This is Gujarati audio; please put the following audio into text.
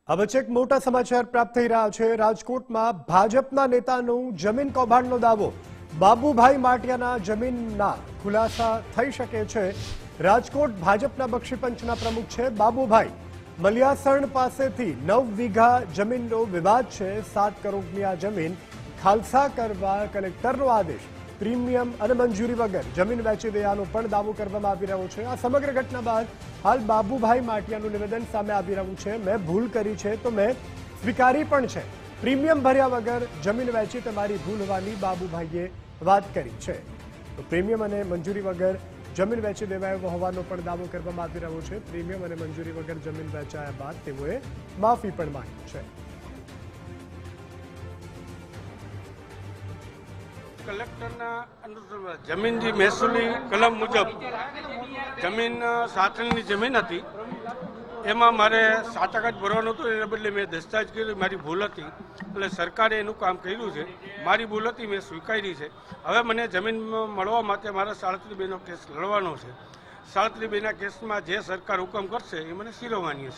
આ વચ્ચે એક મોટા સમાચાર પ્રાપ્ત થઈ રહ્યા છે। રાજકોટમાં ભાજપના નેતાનું જમીન કૌભાંડનો દાવો। બાબુભાઈ માટિયાના જમીનના ખુલાસા થઈ શકે છે। રાજકોટ ભાજપના બક્ષીપંચના પ્રમુખ છે બાબુભાઈ। મલિયાસણ પાસેથી 9 વીઘા જમીનનો વિવાદ છે। 7 કરોડની આ જમીન ખાલસા કરવા કલેક્ટરનો આદેશ। પ્રીમિયમ અને મંજૂરી વગર જમીન વેચી દેવાનો પણ દાવો કરવામાં આવી રહ્યો છે। આ સમગ્ર ઘટના બાદ હાલ બાબુભાઈ માટિયાનું નિવેદન સામે આવી રહ્યું છે। મેં ભૂલ કરી છે તો મેં સ્વીકારી પણ છે। પ્રીમિયમ ભર્યા વગર જમીન વેચી તમારી ભૂલ હોવાની બાબુભાઈએ વાત કરી છે। તો પ્રીમિયમ અને મંજૂરી વગર જમીન વેચી દેવાયો હોવાનો પણ દાવો કરવામાં આવી રહ્યો છે। પ્રીમિયમ અને મંજૂરી વગર જમીન વેચાયા બાદ તેઓએ માફી પણ માંગી છે। કલેક્ટરના અનુસાર જમીન જે મહેસૂલી કલમ મુજબ જમીન સાથળની જમીન હતી, એમાં મારે 7% જ ભરવાનું હતું। એના બદલે મેં દસ્તાવેજ કર્યું, મારી ભૂલ હતી। એટલે સરકારે એનું કામ કર્યું છે। મારી ભૂલ હતી, મેં સ્વીકારી છે। હવે મને જમીન મળવા માટે મારે 37(2) કેસ લડવાનો છે। 37(2) કેસમાં જે સરકાર હુકમ કરશે એ મને શિરોમાન્ય છે।